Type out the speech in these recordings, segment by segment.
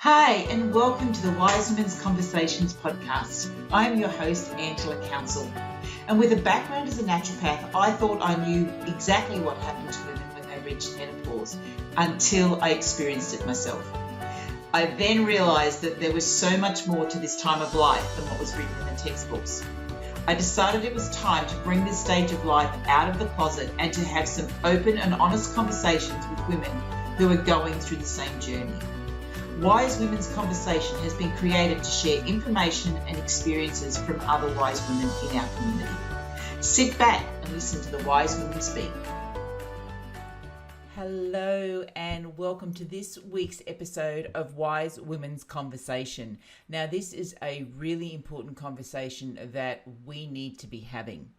Hi, and welcome to the Wise Women's Conversations podcast. I am your host, Angela Council. And with a background as a naturopath, I thought I knew exactly what happened to women when they reached menopause until I experienced it myself. I then realised that there was so much more to this time of life than what was written in the textbooks. I decided it was time to bring this stage of life out of the closet and to have some open and honest conversations with women who are going through the same journey. Wise Women's Conversation has been created to share information and experiences from other wise women in our community. Sit back and listen to the wise women speak. Hello and welcome to this week's episode of Wise Women's Conversation. Now, this is a really important conversation that we need to be having.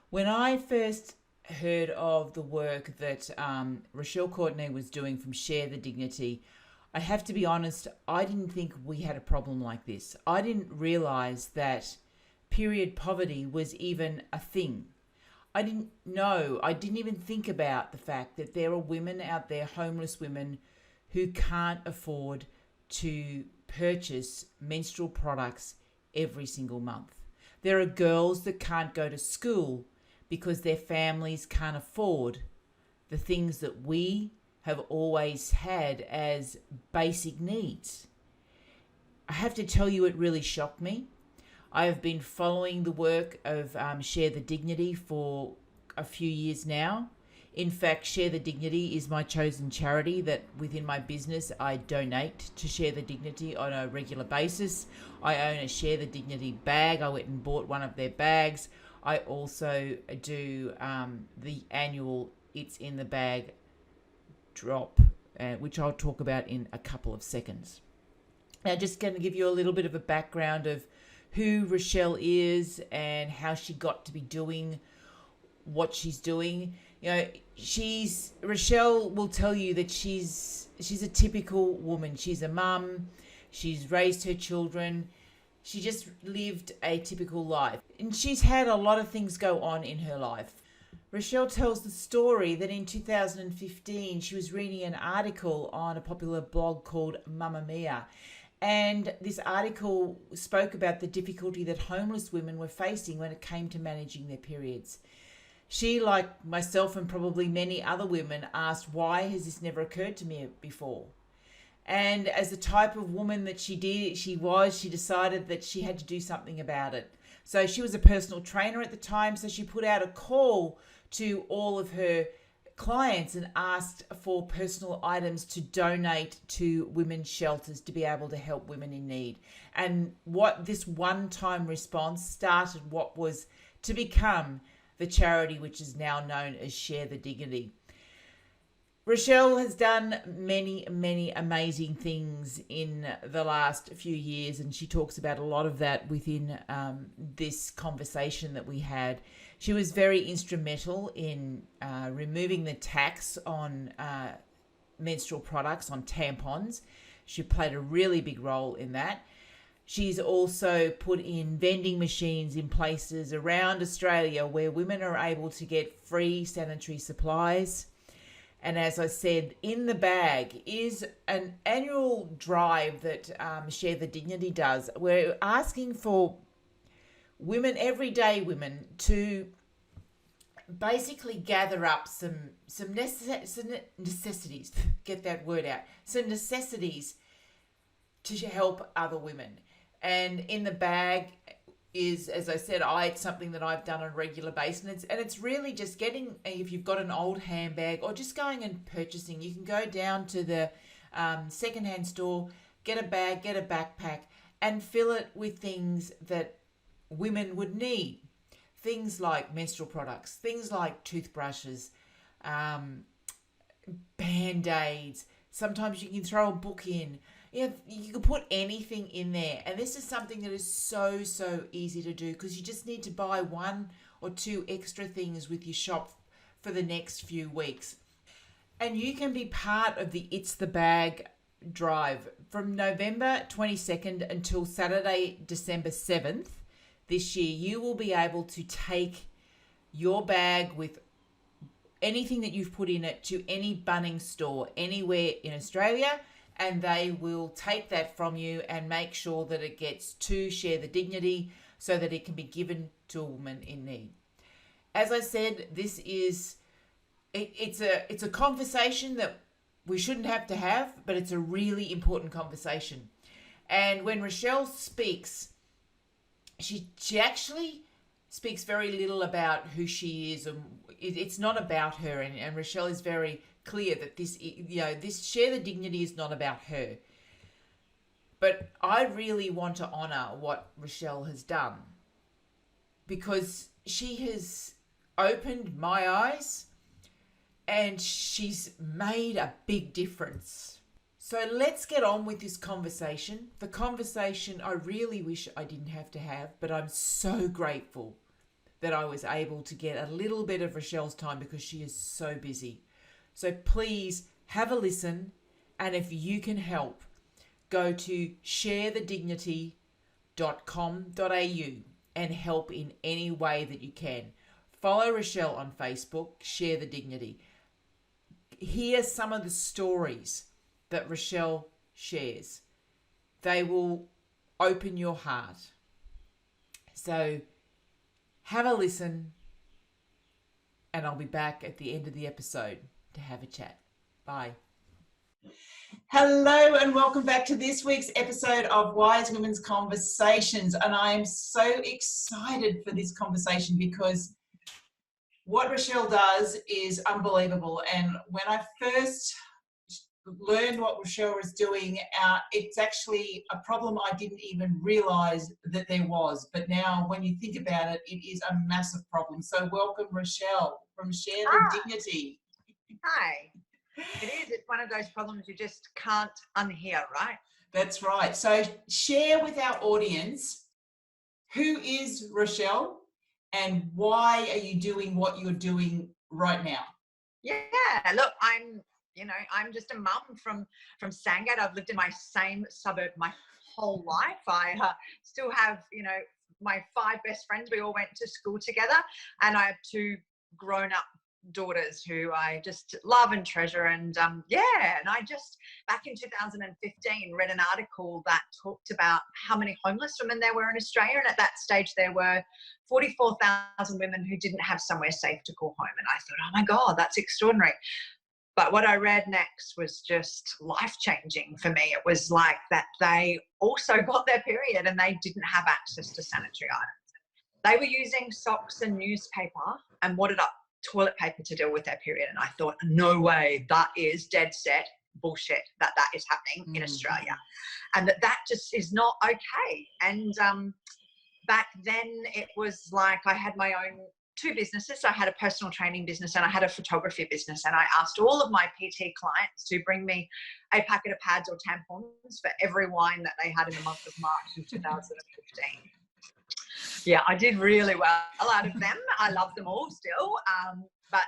When I first heard of the work that Rochelle Courtenay was doing from Share the Dignity, I have to be honest, I didn't think we had a problem like this. I didn't realize that period poverty was even a thing. I didn't even think about the fact that there are women out there, homeless women, who can't afford to purchase menstrual products every single month. There are girls that can't go to school because their families can't afford the things that we have always had as basic needs. I have to tell you, it really shocked me. I have been following the work of Share the Dignity for a few years now. In fact, Share the Dignity is my chosen charity that within my business I donate to Share the Dignity on a regular basis. I own a Share the Dignity bag. I went and bought one of their bags. I also do the annual It's in the Bag drop, which I'll talk about in a couple of seconds. Now, just going to give you a little bit of a background of who Rochelle is and how she got to be doing what she's doing. You know, Rochelle will tell you that she's a typical woman. She's a mum. She's raised her children. She just lived a typical life, and she's had a lot of things go on in her life. Rochelle tells the story that in 2015 she was reading an article on a popular blog called Mamma Mia, and this article spoke about the difficulty that homeless women were facing when it came to managing their periods. She, like myself and probably many other women, asked, why has this never occurred to me before? And as the type of woman that she decided that she had to do something about it. So she was a personal trainer at the time, so she put out a call to all of her clients and asked for personal items to donate to women's shelters to be able to help women in need. And what this one-time response started what was to become the charity which is now known as Share the Dignity. Rochelle has done many, many amazing things in the last few years, and she talks about a lot of that within this conversation that we had. She was very instrumental in removing the tax on menstrual products, on tampons. She played a really big role in that. She's also put in vending machines in places around Australia where women are able to get free sanitary supplies. And as I said, In the Bag is an annual drive that Share the Dignity does. We're asking for women, everyday women, to basically gather up some necessities, get that word out, some necessities to help other women. And In the Bag is, as I said, it's something that I've done on a regular basis, and it's really just getting, if you've got an old handbag or just going and purchasing, you can go down to the secondhand store, get a bag, get a backpack, and fill it with things that women would need. Things like menstrual products, things like toothbrushes, Band-Aids. Sometimes you can throw a book in. You can put anything in there. And this is something that is so, so easy to do because you just need to buy one or two extra things with your shop for the next few weeks. And you can be part of the It's the Bag drive from November 22nd until Saturday, December 7th this year. You will be able to take your bag with anything that you've put in it to any Bunnings store anywhere in Australia, and they will take that from you and make sure that it gets to Share the Dignity so that it can be given to a woman in need. As I said, this is it's a conversation that we shouldn't have to have, but it's a really important conversation. And when Rochelle speaks, she actually speaks very little about who she is, and it's not about her. And Rochelle is very clear that this Share the Dignity is not about her. But I really want to honour what Rochelle has done, because she has opened my eyes and she's made a big difference. So let's get on with this conversation. The conversation I really wish I didn't have to have, but I'm so grateful that I was able to get a little bit of Rochelle's time because she is so busy. So please have a listen, and if you can help, go to sharethedignity.com.au and help in any way that you can. Follow Rochelle on Facebook, Share the Dignity. Hear some of the stories that Rochelle shares. They will open your heart. So have a listen, and I'll be back at the end of the episode to have a chat. Bye. Hello and welcome back to this week's episode of Wise Women's Conversations. And I am so excited for this conversation because what Rochelle does is unbelievable. And when I first learned what Rochelle was doing, it's actually a problem I didn't even realise that there was. But now when you think about it, it is a massive problem. So welcome, Rochelle, from Share the Dignity. Hi. It is. It's one of those problems you just can't unhear, right? That's right. So share with our audience, who is Rochelle and why are you doing what you're doing right now? Yeah, look, I'm just a mum from Sandgate. I've lived in my same suburb my whole life. I still have, my 5 best friends. We all went to school together, and I have 2 grown-up daughters who I just love and treasure. And and I just back in 2015 read an article that talked about how many homeless women there were in Australia, and at that stage there were 44,000 women who didn't have somewhere safe to call home. And I thought, oh my God, that's extraordinary. But what I read next was just life-changing for me. It was like that they also got their period and they didn't have access to sanitary items. They were using socks and newspaper and wadded up toilet paper to deal with their period. And I thought, no way, that is dead set bullshit that is happening in Australia, and that just is not okay. And back then it was like I had my own 2 businesses. I had a personal training business and I had a photography business, and I asked all of my PT clients to bring me a packet of pads or tampons for every wine that they had in the month of March of 2015. Yeah, I did really well out of them. I love them all still. But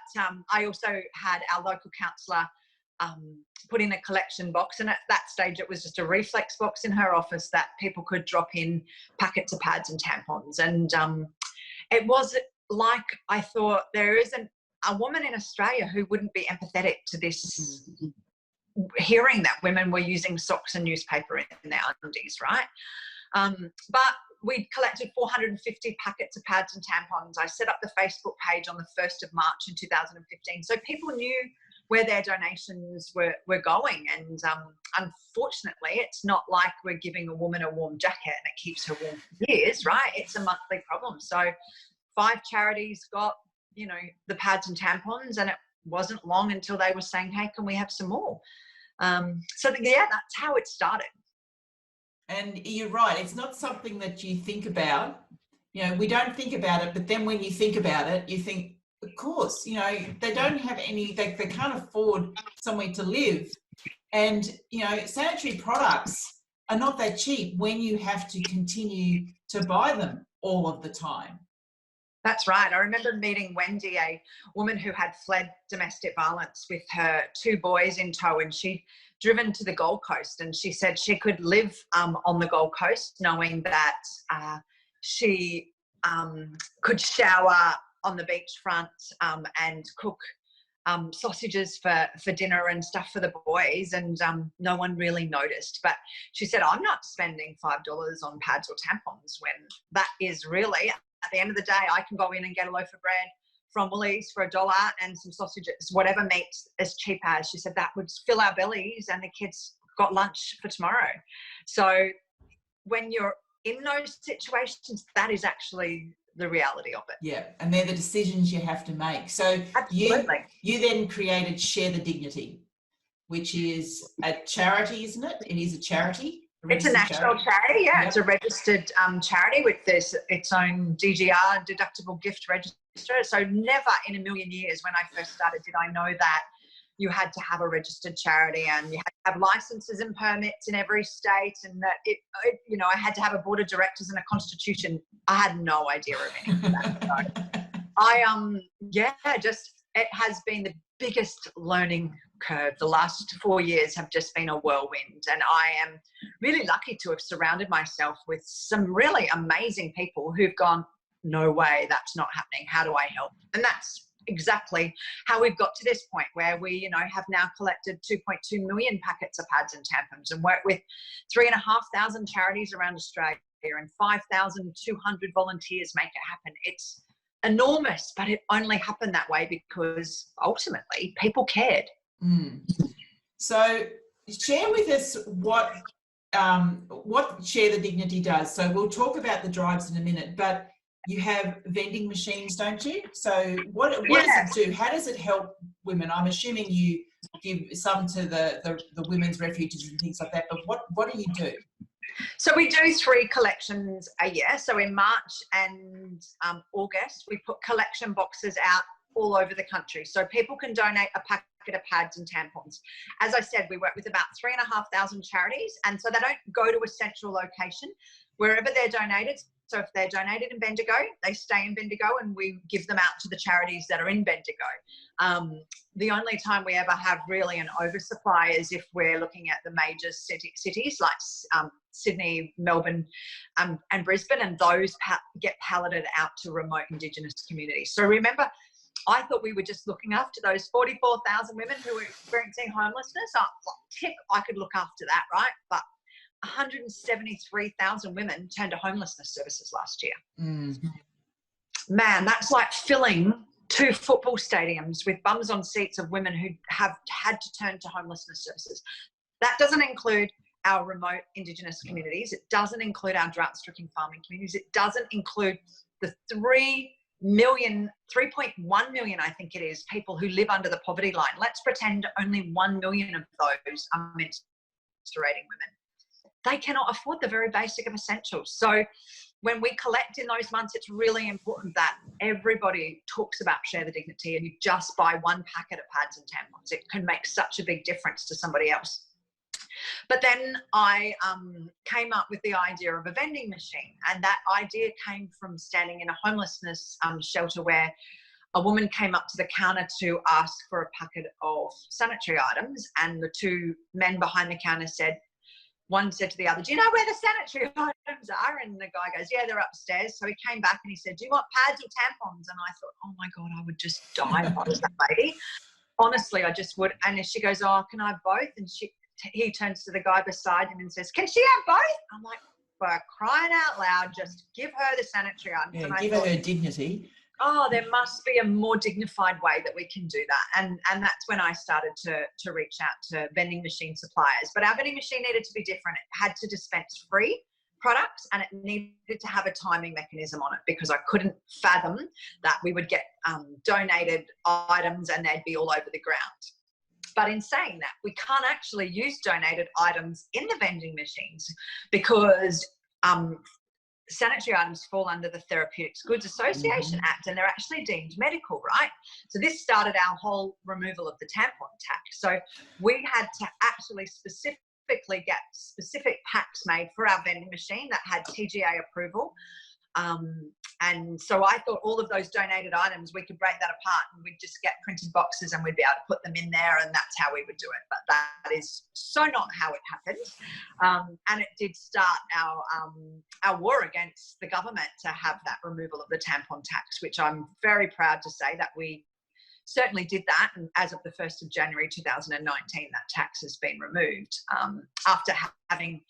I also had our local counsellor put in a collection box, and at that stage it was just a reflex box in her office that people could drop in packets of pads and tampons. And it was like, I thought, there isn't a woman in Australia who wouldn't be empathetic to this, hearing that women were using socks and newspaper in their undies, right? But we collected 450 packets of pads and tampons. I set up the Facebook page on the 1st of March in 2015. So people knew where their donations were going. And unfortunately, it's not like we're giving a woman a warm jacket and it keeps her warm for years, right? It's a monthly problem. So 5 charities got, the pads and tampons, and it wasn't long until they were saying, hey, can we have some more? So that's how it started. And you're right, it's not something that you think about. We don't think about it, but then when you think about it, you think, of course, they don't have any, they can't afford somewhere to live. And, sanitary products are not that cheap when you have to continue to buy them all of the time. That's right. I remember meeting Wendy, a woman who had fled domestic violence with her 2 boys in tow, and she'd driven to the Gold Coast, and she said she could live on the Gold Coast knowing that she could shower on the beachfront and cook sausages for dinner and stuff for the boys, and no one really noticed. But she said, I'm not spending $5 on pads or tampons, when that is really, at the end of the day, I can go in and get a loaf of bread from Woolies for $1 and some sausages, whatever meat's as cheap as. She said that would fill our bellies and the kids got lunch for tomorrow. So when you're in those situations, that is actually the reality of it. Yeah, and they're the decisions you have to make. So you then created Share the Dignity, which is a charity, isn't it? It is a charity. It's a national charity, yeah. Yep. It's a registered charity with its own DGR, deductible gift register. So never in a million years when I first started did I know that you had to have a registered charity and you had to have licenses and permits in every state, and that I had to have a board of directors and a constitution. I had no idea of any of that. So it has been the biggest learning curve. The last 4 years have just been a whirlwind, and I am really lucky to have surrounded myself with some really amazing people who've gone, no way, that's not happening. How do I help? And that's exactly how we've got to this point where we, have now collected 2.2 million packets of pads and tampons and work with 3,500 charities around Australia, and 5,200 volunteers make it happen. It's enormous, but it only happened that way because ultimately people cared. So share with us what Share the Dignity does. So we'll talk about the drives in a minute, but you have vending machines, don't you? So what does it do? How does it help women? I'm assuming you give some to the women's refuges and things like that, but what do you do? So we do 3 collections a year. So in March and August, we put collection boxes out all over the country. So people can donate a packet of pads and tampons. As I said, we work with about 3,500 charities. And so they don't go to a central location. Wherever they're donated, so if they're donated in Bendigo, they stay in Bendigo and we give them out to the charities that are in Bendigo. The only time we ever have really an oversupply is if we're looking at the major cities like Sydney, Melbourne and Brisbane, and those get palleted out to remote Indigenous communities. So remember, I thought we were just looking after those 44,000 women who were experiencing homelessness. I could look after that, right? But 173,000 women turned to homelessness services last year. Man, that's like filling 2 football stadiums with bums on seats of women who have had to turn to homelessness services. That doesn't include our remote Indigenous communities. It doesn't include our drought-stricken farming communities. It doesn't include the 3.1 million, I think it is, people who live under the poverty line. Let's pretend only 1 million of those are menstruating women. They cannot afford the very basic of essentials. So when we collect in those months, it's really important that everybody talks about Share the Dignity, and you just buy 1 packet of pads and tampons. It can make such a big difference to somebody else. But then I came up with the idea of a vending machine, and that idea came from standing in a homelessness shelter where a woman came up to the counter to ask for a packet of sanitary items, and the 2 men behind the counter one said to the other, do you know where the sanitary items are? And the guy goes, yeah, they're upstairs. So he came back and he said, do you want pads or tampons? And I thought, oh my God, I would just die if I was that lady. Honestly, I just would. And she goes, oh, can I have both? And he turns to the guy beside him and says, can she have both? I'm like, for crying out loud, just give her the sanitary items. Yeah, and give her dignity. Oh, there must be a more dignified way that we can do that. And that's when I started to reach out to vending machine suppliers. But our vending machine needed to be different. It had to dispense free products, and it needed to have a timing mechanism on it, because I couldn't fathom that we would get donated items and they'd be all over the ground. But in saying that, we can't actually use donated items in the vending machines because sanitary items fall under the Therapeutic Goods Association Act, and they're actually deemed medical, right? So this started our whole removal of the tampon tax. So we had to actually specifically get specific packs made for our vending machine that had TGA approval. And so I thought all of those donated items, we could break that apart and we'd just get printed boxes and we'd be able to put them in there, and that's how we would do it. But that is so not how it happened. And it did start our war against the government to have that removal of the tampon tax, which I'm very proud to say that we certainly did that. And as of the 1st of January 2019, that tax has been removed, after having,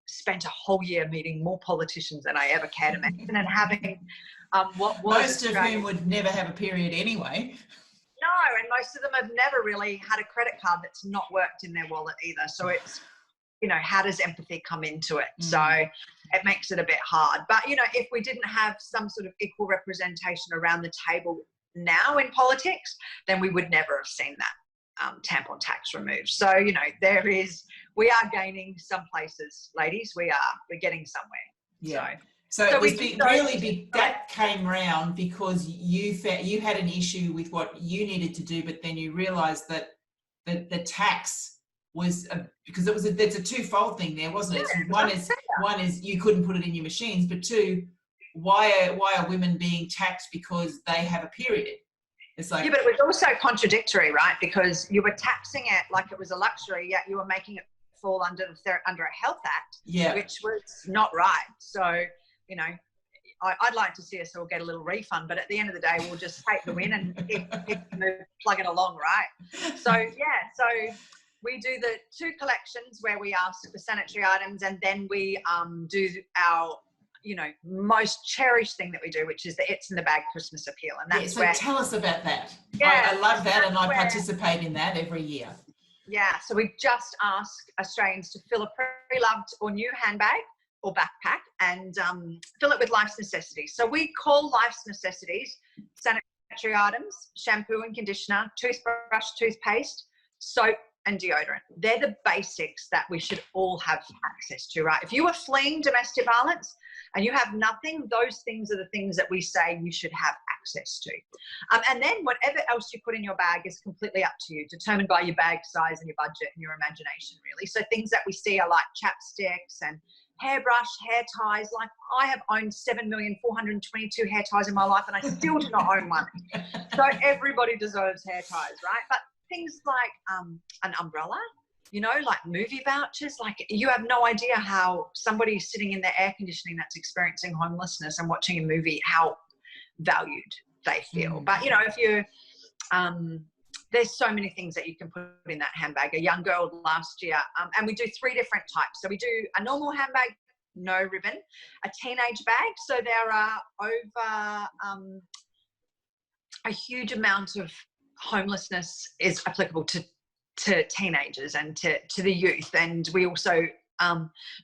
spent a whole year meeting more politicians than I ever cared to mention, and having what was most of whom would never have a period anyway. No, and most of them have never really had a credit card that's not worked in their wallet either. So it's, how does empathy come into it? So it makes it a bit hard. But, if we didn't have some sort of equal representation around the table now in politics, then we would never have seen that tampon tax removed. So, we are gaining some places, ladies. We're getting somewhere. Yeah. So it was really big. That came round because you had an issue with what you needed to do, but then you realised that the tax was because it's a twofold thing there, wasn't it? So one is you couldn't put it in your machines, but two, why are women being taxed because they have a period? It's like, yeah, but it was also contradictory, right? Because you were taxing it like it was a luxury, yet you were making it fall under a health act, which was not right. So, I'd like to see us all get a little refund, but at the end of the day, we'll just take the win and keep plugging along, right? So, so we do the 2 collections where we ask for sanitary items, and then we do our, most cherished thing that we do, which is the It's in the Bag Christmas appeal. And that's so tell us about that. Yeah, I love that, and I participate in that every year. Yeah, so we just ask Australians to fill a pre-loved or new handbag or backpack and fill it with life's necessities. So we call life's necessities sanitary items, shampoo and conditioner, toothbrush, toothpaste, soap and deodorant. They're the basics that we should all have access to, right? If you are fleeing domestic violence and you have nothing, those things are the things that we say you should have access to. And then whatever else you put in your bag is completely up to you, determined by your bag size and your budget and your imagination, really. So things that we see are like chapsticks and hairbrush, hair ties. Like, I have owned 7,422 hair ties in my life, and I still do not own one. So everybody deserves hair ties, right? But things like an umbrella, like movie vouchers. Like, you have no idea how somebody sitting in their air conditioning that's experiencing homelessness and watching a movie, how valued they feel. But, if you there's so many things that you can put in that handbag. A young girl last year, and we do 3 different types. So we do a normal handbag, no ribbon, a teenage bag. So there are over a huge amount of homelessness is applicable to teenagers and to the youth. And we also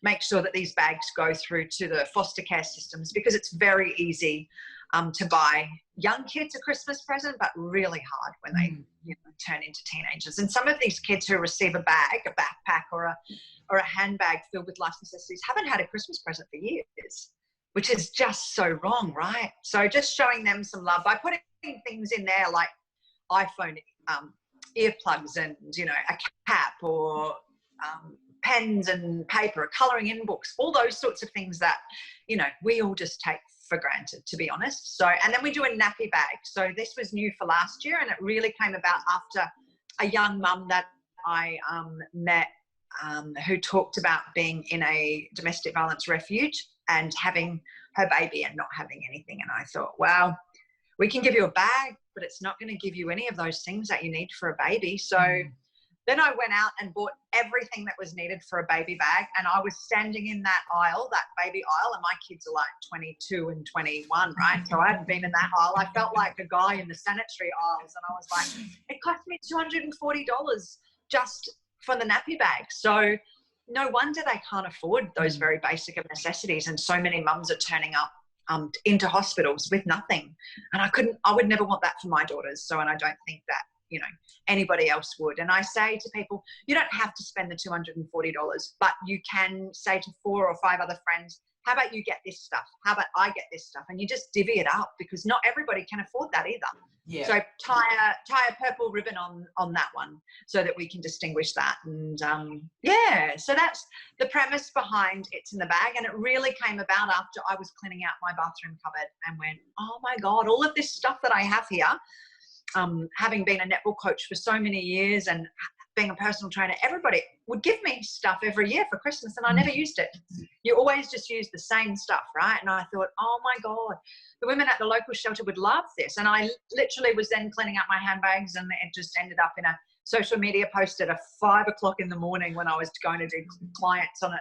make sure that these bags go through to the foster care systems, because it's very easy to buy young kids a Christmas present, but really hard when they turn into teenagers. And some of these kids who receive a bag, a backpack or a handbag filled with life necessities haven't had a Christmas present for years, which is just so wrong, right? So just showing them some love by putting things in there like iPhone earplugs and, a cap or pens and paper, colouring in books, all those sorts of things that, we all just take for granted, to be honest. So, and then we do a nappy bag. So this was new for last year, and it really came about after a young mum that I met who talked about being in a domestic violence refuge and having her baby and not having anything. And I thought, wow, we can give you a bag, but it's not going to give you any of those things that you need for a baby. So then I went out and bought everything that was needed for a baby bag. And I was standing in that aisle, that baby aisle, and my kids are like 22 and 21, right? So I hadn't been in that aisle. I felt like a guy in the sanitary aisles. And I was like, it cost me $240 just for the nappy bag. So no wonder they can't afford those very basic of necessities. And so many mums are turning up into hospitals with nothing. And I would never want that for my daughters. So, and I don't think that, anybody else would. And I say to people, you don't have to spend the $240, but you can say to 4 or 5 other friends, how about you get this stuff? How about I get this stuff? And you just divvy it up, because not everybody can afford that either. Yeah. So tie a purple ribbon on that one so that we can distinguish that. And so that's the premise behind It's in the Bag. And it really came about after I was cleaning out my bathroom cupboard and went, oh my God, all of this stuff that I have here, having been a netball coach for so many years and being a personal trainer, everybody would give me stuff every year for Christmas and I never used it. You always just use the same stuff, right? And I thought, oh my God, the women at the local shelter would love this. And I literally was then cleaning out my handbags and it just ended up in a social media post at 5 o'clock in the morning when I was going to do clients on it.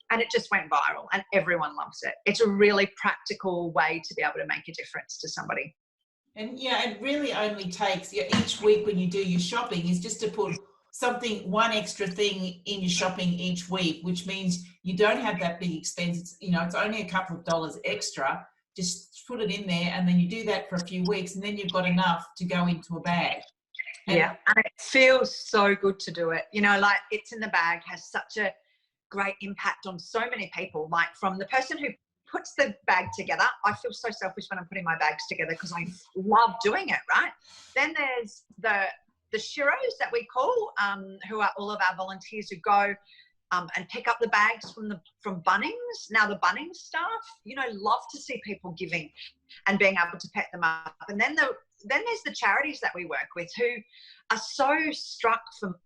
And it just went viral and everyone loves it. It's a really practical way to be able to make a difference to somebody. And it really only takes each week when you do your shopping is just to put one extra thing in your shopping each week, which means you don't have that big expense. It's only a couple of dollars extra. Just put it in there and then you do that for a few weeks and then you've got enough to go into a bag. And it feels so good to do it. Like It's in the Bag has such a great impact on so many people, like from the person who puts the bag together. I feel so selfish when I'm putting my bags together because I love doing it, right? Then there's the Shiros that we call, who are all of our volunteers who go and pick up the bags from Bunnings. Now the Bunnings staff, love to see people giving and being able to pick them up. And then there's the charities that we work with who are so struck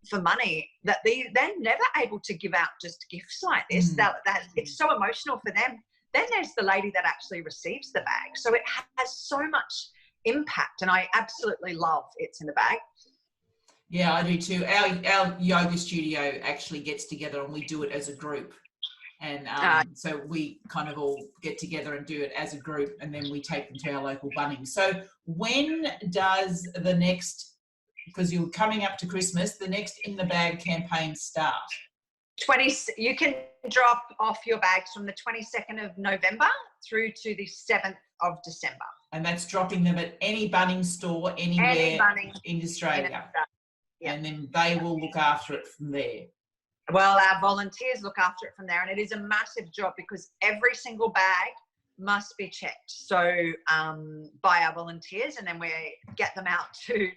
for money that they're never able to give out just gifts like this. That it's so emotional for them. Then there's the lady that actually receives the bag. So it has so much impact and I absolutely love It's in the Bag. Yeah, I do too. Our yoga studio actually gets together and we do it as a group. And so we kind of all get together and do it as a group and then we take them to our local Bunnings. So when does the next, because you're coming up to Christmas, the next In the Bag campaign start? You can drop off your bags from the 22nd of November through to the 7th of December. And that's dropping them at any Bunnings store anywhere in Australia. Yeah. And then they will look after it from there. Well, our volunteers look after it from there. And it is a massive job because every single bag must be checked. So by our volunteers, and then we get them out to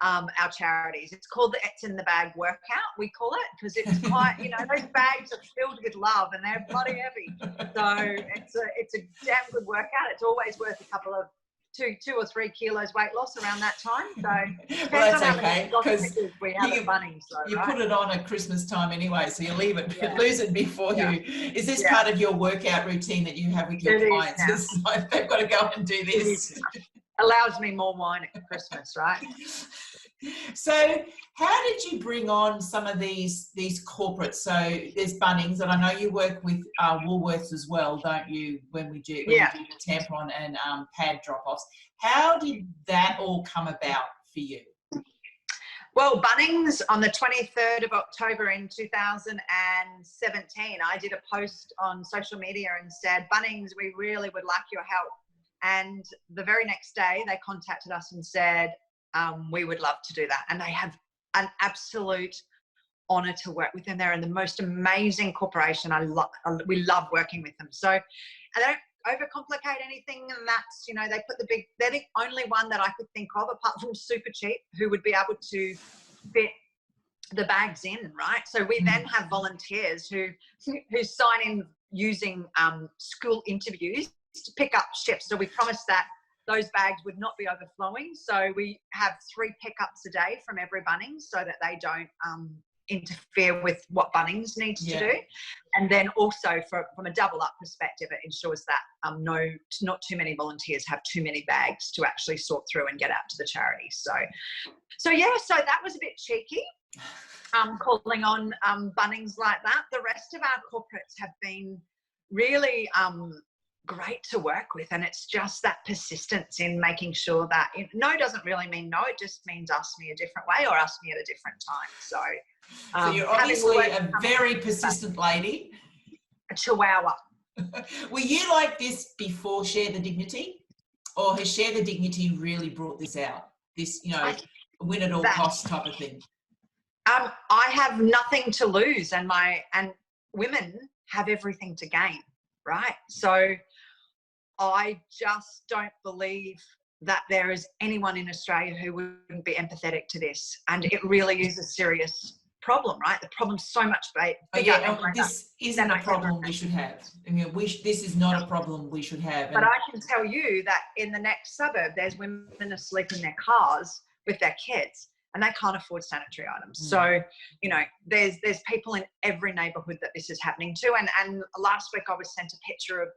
our charities. It's called the It's in the Bag workout, we call it, because it's quite, those bags are filled with love and they're bloody heavy. So it's a damn good workout. It's always worth a couple of 2 or 3 kilos weight loss around that time. So well, that's okay because we have at Bunnings, you put it on at Christmas time anyway, so you lose it before you. Is this part of your workout routine that you have with your clients? It's like they've got to go and do this. Allows me more wine at Christmas, right? So how did you bring on some of these corporates? So there's Bunnings, and I know you work with Woolworths as well, don't you, when we do the tampon and pad drop-offs. How did that all come about for you? Well, Bunnings, on the 23rd of October in 2017, I did a post on social media and said, Bunnings, we really would like your help. And the very next day, they contacted us and said, we would love to do that. And they have an absolute honor to work with them. They're the most amazing corporation. We love working with them. So they don't overcomplicate anything. And that's, they're the only one that I could think of, apart from Super Cheap, who would be able to fit the bags in, right? So we then have volunteers who sign in using school interviews to pick up shifts. So we promised that those bags would not be overflowing. So we have 3 pickups a day from every Bunnings so that they don't interfere with what Bunnings needs to do. And then also from a double up perspective, it ensures that not too many volunteers have too many bags to actually sort through and get out to the charity. So that was a bit cheeky, calling on Bunnings like that. The rest of our corporates have been really great to work with, and it's just that persistence in making sure that no doesn't really mean no, it just means ask me a different way or ask me at a different time. So you're obviously a very persistent lady. A chihuahua. Were you like this before Share the Dignity, or has Share the Dignity really brought this out, this win at all costs type of thing? I have nothing to lose, and women have everything to gain, right? So I just don't believe that there is anyone in Australia who wouldn't be empathetic to this. And it really is a serious problem, right? The problem's so much bigger. This isn't a problem we should have. I mean, this is not a problem we should have. But I can tell you that in the next suburb, there's women asleep in their cars with their kids. and they can't afford sanitary items. So, you know, there's people in every neighborhood that this is happening to. And last week I was sent a picture of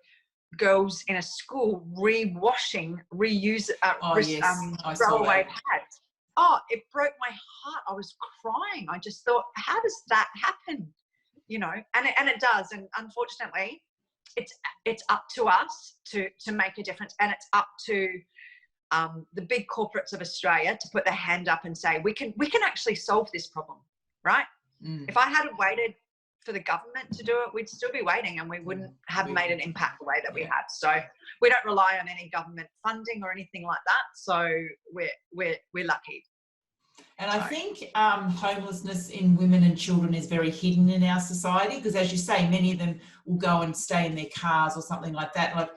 girls in a school re-washing, throwaway pads. Oh, it broke my heart. I was crying. I just thought, how does that happen? You know, and it does. And unfortunately, it's up to us to make a difference, and it's up to the big corporates of Australia to put their hand up and say, we can actually solve this problem, right? If I had waited for the government to do it, we'd still be waiting, and we wouldn't have made an impact the way that we have. So we don't rely on any government funding or anything like that. So we're lucky. And I think homelessness in women and children is very hidden in our society, because, as you say, many of them will go and stay in their cars or something like that. Like,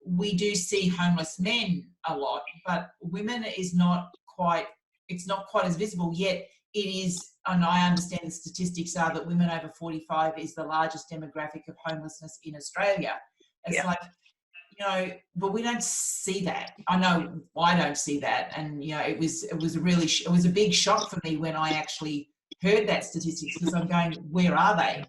we do see homeless men a lot, but women is not quite, it's not quite as visible, yet it is. And I understand the statistics are that women over 45 is the largest demographic of homelessness in Australia. It's like, you know, but we don't see that. I know I don't see that. And, you know, it was a big shock for me when I actually heard that statistics, because I'm going, where are they?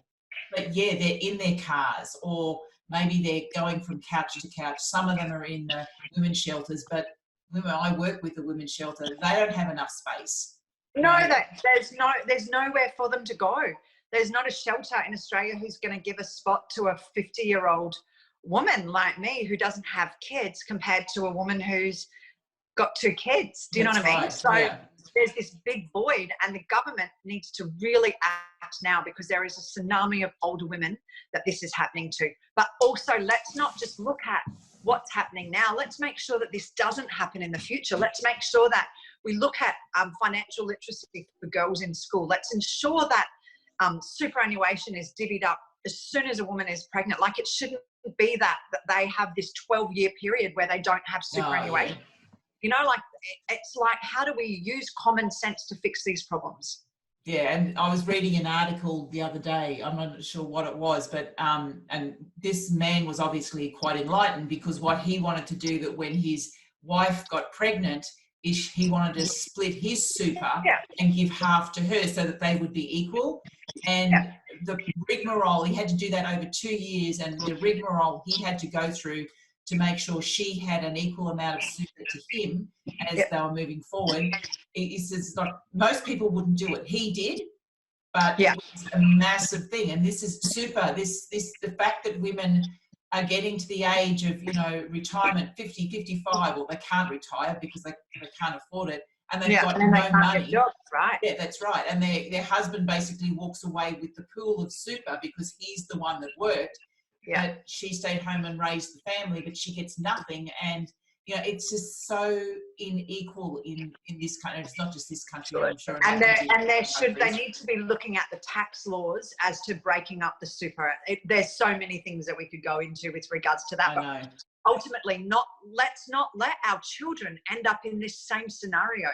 But yeah, they're in their cars, or maybe they're going from couch to couch. Some of them are in the women's shelters, but women I work with, the women's shelter, they don't have enough space. No, there's nowhere for them to go. There's not a shelter in Australia who's going to give a spot to a 50-year-old woman like me who doesn't have kids, compared to a woman who's got 2 kids. Do you know what I mean? So there's this big void, and the government needs to really act now, because there is a tsunami of older women that this is happening to. But also, let's not just look at what's happening now. Let's make sure that this doesn't happen in the future. Let's make sure that we look at financial literacy for girls in school. Let's ensure that superannuation is divvied up as soon as a woman is pregnant. Like, it shouldn't be that they have this 12-year period where they don't have superannuation. You know, like, it's like, how do we use common sense to fix these problems? Yeah, and I was reading an article the other day, I'm not sure what it was, but and this man was obviously quite enlightened, because what he wanted to do, that when his wife got pregnant, is he wanted to split his super and give half to her, so that they would be equal. And the rigmarole, he had to do that over 2 years, and the rigmarole he had to go through to make sure she had an equal amount of super to him as they were moving forward. He says, not, most people wouldn't do it. He did, but it was a massive thing. And this is super, the fact that women are getting to the age of, you know, retirement, 50, 55, or they can't retire because they can't afford it, and they've got no money. Jobs, right? Yeah, that's right. And their husband basically walks away with the pool of super, because he's the one that worked. But she stayed home and raised the family, but she gets nothing. And, you know, it's just so unequal in this country. It's not just this country, I'm sure. And they need to be looking at the tax laws as to breaking up the super. There's so many things that we could go into with regards to that. I know. But ultimately, let's not let our children end up in this same scenario.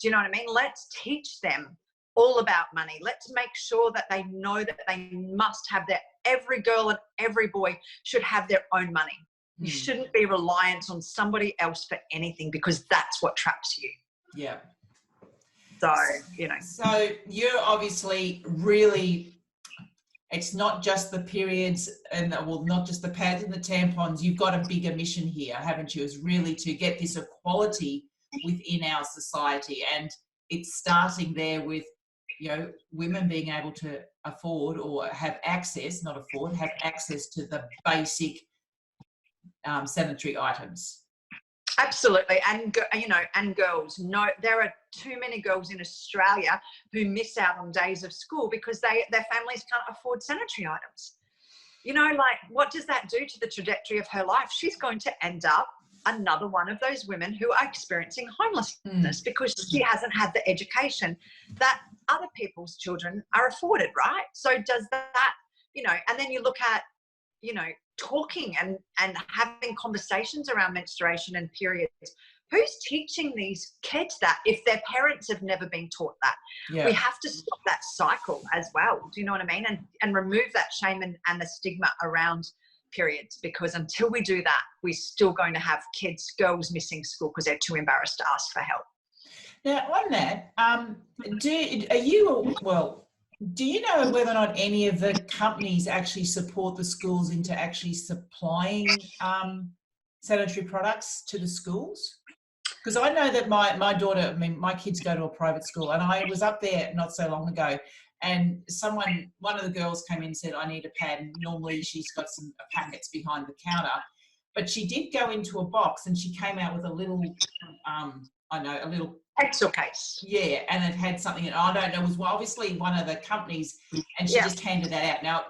Do you know what I mean? Let's teach them all about money. Let's make sure that they know that they must have every girl and every boy should have their own money. You shouldn't be reliant on somebody else for anything, because that's what traps you. Yeah. So, you know. So you're obviously really, it's not just the periods and, well, not just the pads and the tampons. You've got a bigger mission here, haven't you? Is really to get this equality within our society. And it's starting there with, you know, women being able to afford, or have access, not afford, have access to the basic sanitary items. Absolutely. And, you know, and girls, no, there are too many girls in Australia who miss out on days of school because their families can't afford sanitary items. You know, like, what does that do to the trajectory of her life? She's going to end up another one of those women who are experiencing homelessness because she hasn't had the education that other people's children are afforded, right? So does that, you know, and then you look at, you know, talking and having conversations around menstruation and periods. Who's teaching these kids that if their parents have never been taught that? Yeah. We have to stop that cycle as well. Do you know what I mean? And remove that shame and the stigma around periods, because until we do that, we're still going to have girls missing school because they're too embarrassed to ask for help. Now, on that, do you know whether or not any of the companies actually support the schools into actually supplying sanitary products to the schools? Because I know that my daughter, I mean, my kids go to a private school, and I was up there not so long ago, and one of the girls came in and said, I need a pad, and normally she's got some packets behind the counter, but she did go into a box and she came out with a little, a little pencil case. Yeah, and it had something, and I don't know, it was obviously one of the companies, and she just handed that out.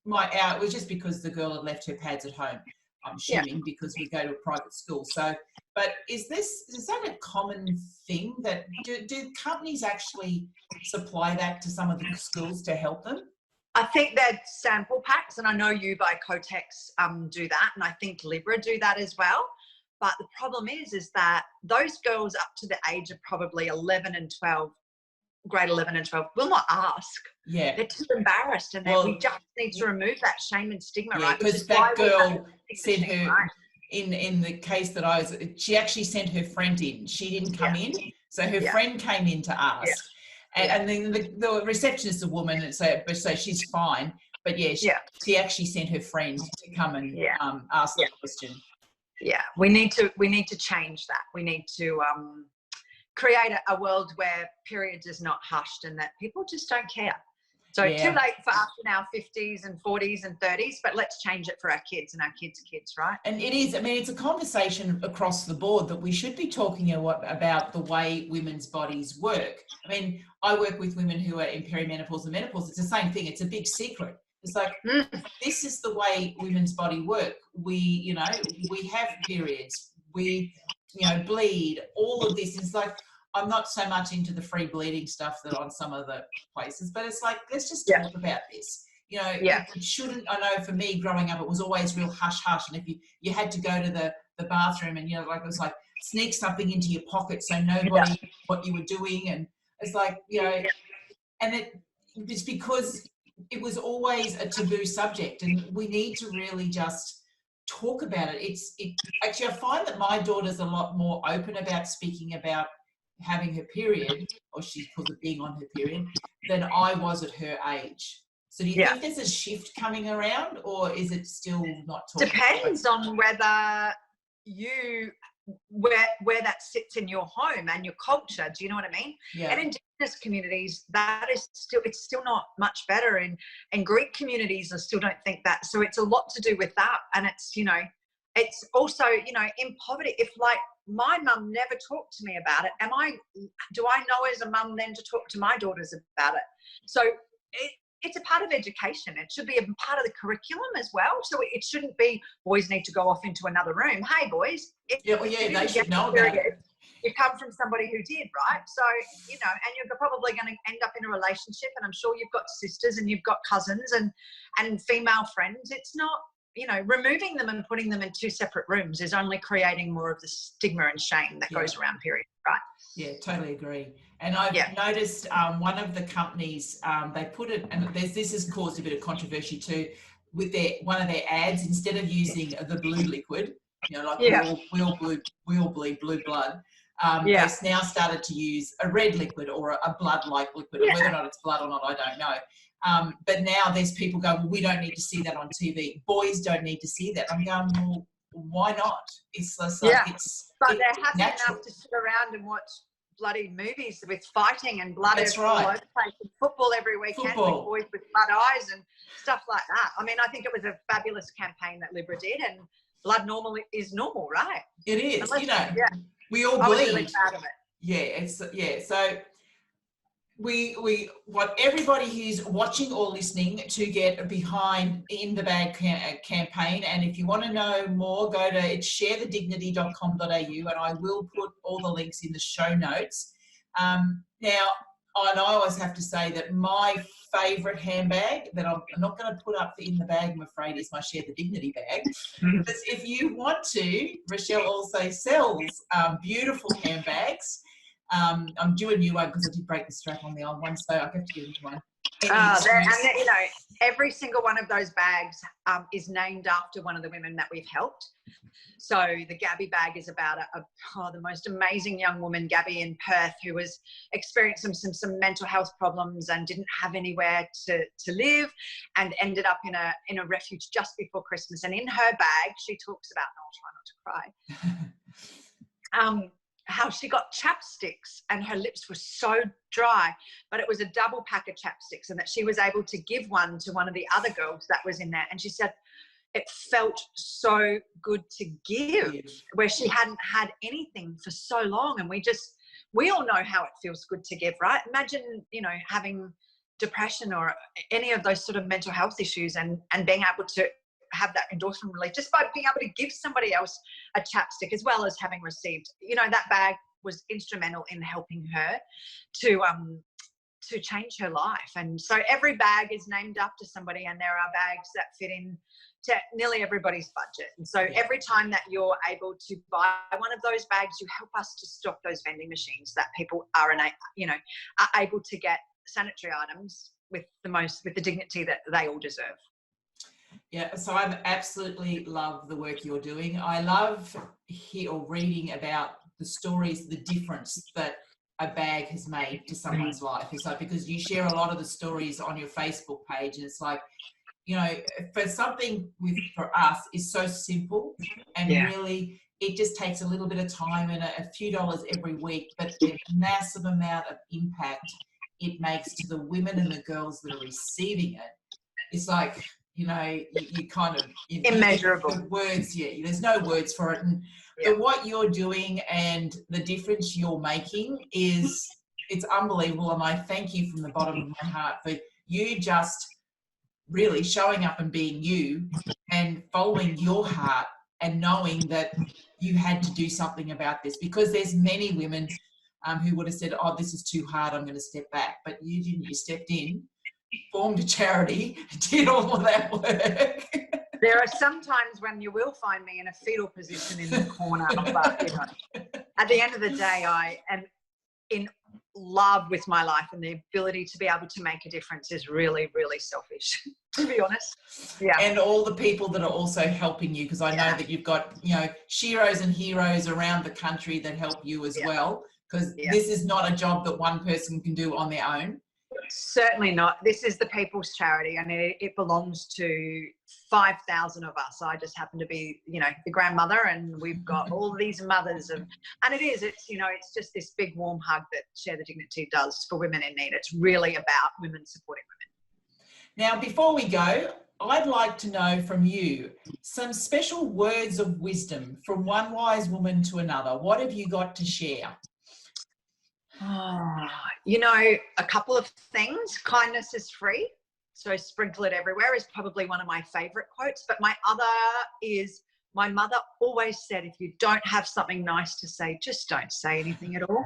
Now, it was just because the girl had left her pads at home, I'm assuming, because we go to a private school. So, but is that a common thing that do companies actually supply that to some of the schools to help them? I think they're sample packs, and I know you by Kotex do that, and I think Libra do that as well. But the problem is that those girls up to the age of probably 11 and 12, grade 11 and 12, will not ask. Yeah. They're too embarrassed, and we just need to remove that shame and stigma, right? Because that girl sent her, in the case that I was, she actually sent her friend in. She didn't come in, so her friend came in to ask. And then the receptionist is a woman, and so she's fine. But she actually sent her friend to come and ask the question. Yeah, we need to change that. We need to create a world where periods is not hushed and that people just don't care. So too late for us in our 50s and 40s and 30s, but let's change it for our kids and our kids' kids, right? And it is, I mean, it's a conversation across the board that we should be talking about the way women's bodies work. I mean, I work with women who are in perimenopause and menopause. It's the same thing. It's a big secret. It's like, this is the way women's body work. We have periods. We, bleed. All of this is like, I'm not so much into the free bleeding stuff that on some of the places, but it's like, let's just talk about this. It shouldn't, I know for me growing up, it was always real hush hush. And if you had to go to the bathroom and, it was like sneak something into your pocket so nobody knew what you were doing. And it's like, and it's because it was always a taboo subject, and we need to really just talk about it. Actually, I find that my daughter's a lot more open about speaking about having her period, or she calls it being on her period, than I was at her age. So do you think there's a shift coming around, or is it still not talking? Depends on whether where that sits in your home and your culture. Do you know what I mean? Yeah. And Indigenous communities, it's still not much better. And Greek communities, I still don't think that. So it's a lot to do with that. And it's, it's also, in poverty, if like my mum never talked to me about it, do I know as a mum then to talk to my daughters about it? So it's a part of education. It should be a part of the curriculum as well. So it shouldn't be boys need to go off into another room. Hey, boys. They should know about it. You come from somebody who did, right? So, and you're probably going to end up in a relationship, and I'm sure you've got sisters and you've got cousins and female friends. It's not, removing them and putting them in two separate rooms is only creating more of the stigma and shame that goes around periods, right? Yeah, totally agree. And I've noticed one of the companies, they put it, and this has caused a bit of controversy too, with one of their ads, instead of using the blue liquid, we all bleed blue blood. They've now started to use a red liquid or a blood-like liquid. Whether or not it's blood or not, I don't know. But now there's people going, well, we don't need to see that on TV. Boys don't need to see that. I'm going, well, why not? It's less like but they're happy enough to sit around and watch bloody movies with fighting and blood all over the place, and football every weekend with boys with blood eyes and stuff like that. I mean, I think it was a fabulous campaign that Libra did, and blood is normal, right? It is. We all bleed. I was really proud of it. So we want everybody who's watching or listening to get behind In the Bag campaign. And if you want to know more, go to sharethedignity.com.au, and I will put all the links in the show notes. Now, and I always have to say that my favourite handbag that I'm not going to put up in the bag, I'm afraid, is my Share the Dignity bag. Because if you want to, Rochelle also sells beautiful handbags. I'm due a new one because I did break the strap on the old one, so I have to get a new one. every single one of those bags is named after one of the women that we've helped. So the Gabby Bag is about the most amazing young woman, Gabby in Perth, who was experiencing some mental health problems and didn't have anywhere to live, and ended up in a refuge just before Christmas. And in her bag, she talks about, and I'll try not to cry, how she got chapsticks and her lips were so dry, but it was a double pack of chapsticks, and that she was able to give one to one of the other girls that was in there. And she said, it felt so good to give, where she hadn't had anything for so long. And we all know how it feels good to give, right? Imagine, having depression or any of those sort of mental health issues, and being able to have that endorphin relief just by being able to give somebody else a chapstick, as well as having received, that bag was instrumental in helping her to change her life. And so every bag is named after somebody, and there are bags that fit in to nearly everybody's budget. And so every time that you're able to buy one of those bags, you help us to stock those vending machines that people are able to get sanitary items with the dignity that they all deserve. Yeah, so I absolutely love the work you're doing. I love reading about the stories, the difference that a bag has made to someone's life. It's like, because you share a lot of the stories on your Facebook page, and it's like, for something for us is so simple, and really it just takes a little bit of time and a few dollars every week, but the massive amount of impact it makes to the women and the girls that are receiving it, it's like, you kind of immeasurable. The words, there's no words for it. And but what you're doing and the difference you're making it's unbelievable. And I thank you from the bottom of my heart for you just really showing up and being you and following your heart and knowing that you had to do something about this, because there's many women who would have said, oh, this is too hard, I'm going to step back. But you didn't. You stepped in, formed a charity, did all of that work. There are some times when you will find me in a fetal position in the corner, but at the end of the day, I am in love with my life, and the ability to be able to make a difference is really, really selfish, to be honest. Yeah. And all the people that are also helping you, because I know that you've got, sheroes and heroes around the country that help you as well, because this is not a job that one person can do on their own. Certainly not. This is the people's charity, and it belongs to 5,000 of us. I just happen to be, the grandmother, and we've got all these mothers, and it's just this big warm hug that Share the Dignity does for women in need. It's really about women supporting women. Now, before we go, I'd like to know from you some special words of wisdom from one wise woman to another. What have you got to share? A couple of things. Kindness is free, so sprinkle it everywhere is probably one of my favorite quotes. But my other is, my mother always said, if you don't have something nice to say, just don't say anything at all.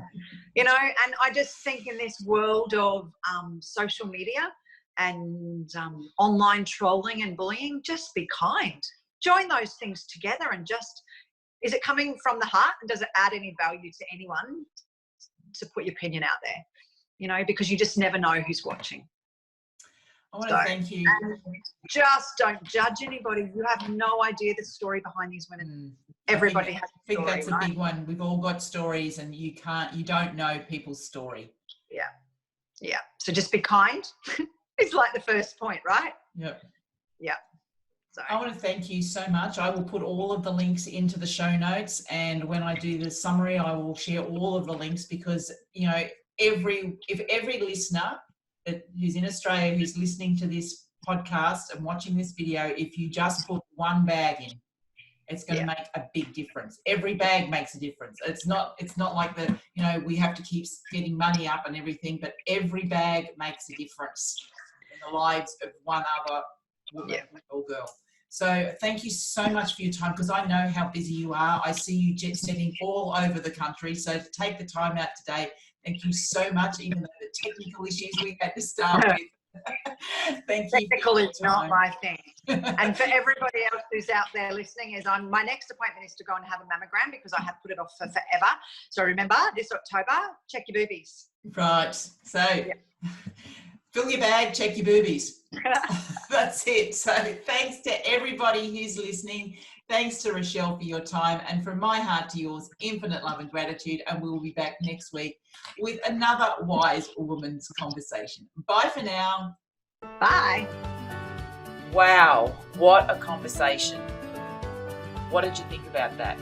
And I just think in this world of social media and online trolling and bullying, just be kind. Join those things together, and is it coming from the heart, and does it add any value to anyone to put your opinion out there, because you just never know who's watching. I want to thank you. Just don't judge anybody. You have no idea the story behind these women. Everybody has a story. I think that's a big one. We've all got stories, and you don't know people's story. Yeah. So just be kind. It's like the first point, right? Yep. Yeah. So I want to thank you so much. I will put all of the links into the show notes, and when I do the summary, I will share all of the links, because if every listener who's in Australia who's listening to this podcast and watching this video, if you just put one bag in, it's going to make a big difference. Every bag makes a difference. It's not like we have to keep getting money up and everything, but every bag makes a difference in the lives of one other woman or girl. So thank you so much for your time, because I know how busy you are. I see you jet setting all over the country. So to take the time out today, thank you so much, even though the technical issues we had to start with. Thank you. Technical is not my thing. And for everybody else who's out there listening, my next appointment is to go and have a mammogram, because I have put it off for forever. So remember, this October, check your boobies. Right. So Fill your bag, check your boobies. That's it. So thanks to everybody who's listening. Thanks to Rochelle for your time, and from my heart to yours, infinite love and gratitude. And we'll be back next week with another wise woman's conversation. Bye for now. Bye. Wow, what a conversation. What did you think about that?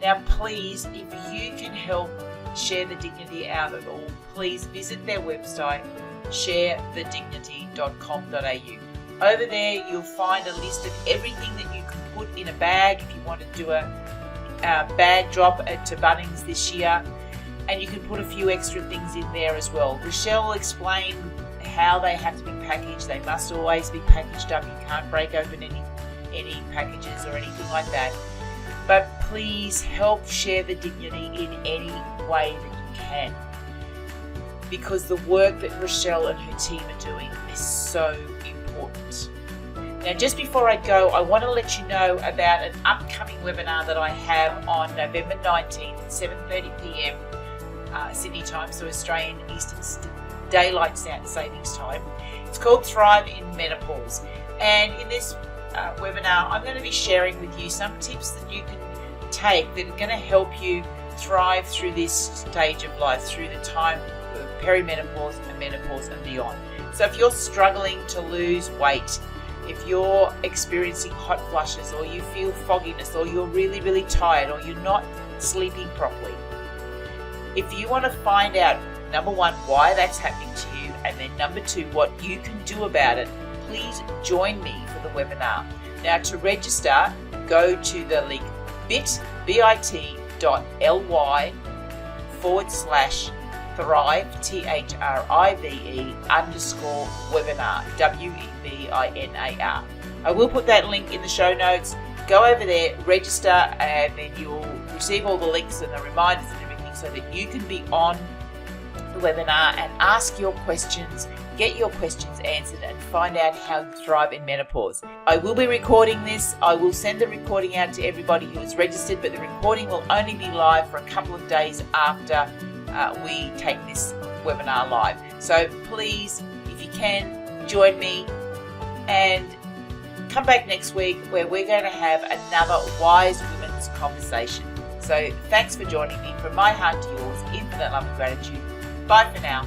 Now, please, if you can help share the dignity out at all, please visit their website, sharethedignity.com.au. Over there, you'll find a list of everything that you can put in a bag if you want to do a bag drop to Bunnings this year, and you can put a few extra things in there as well. Rochelle explained how they have to be packaged. They must always be packaged up. You can't break open any packages or anything like that. But please help share the dignity in any way that you can, because the work that Rochelle and her team are doing is so important. Now, just before I go, I want to let you know about an upcoming webinar that I have on November 19th at 7:30 p.m. Sydney time, so Australian Eastern Daylight Savings Time. It's called Thrive in Menopause. And in this webinar, I'm going to be sharing with you some tips that you can take that are going to help you thrive through this stage of life, through the time of perimenopause and menopause and beyond. So if you're struggling to lose weight, if you're experiencing hot flushes, or you feel fogginess, or you're really, really tired, or you're not sleeping properly, if you want to find out, number one, why that's happening to you, and then number two, what you can do about it, please join me for the webinar. Now, to register, go to the link bit.ly/thrive, THRIVE_webinar, WEBINAR. I will put that link in the show notes. Go over there, register, and then you'll receive all the links and the reminders and everything so that you can be on the webinar and ask your questions, get your questions answered, and find out how to thrive in menopause. I will be recording this. I will send the recording out to everybody who is registered, but the recording will only be live for a couple of days after we take this webinar live. So please, if you can, join me and come back next week where we're going to have another wise women's conversation. So thanks for joining me. From my heart to yours, infinite love and gratitude. Bye for now.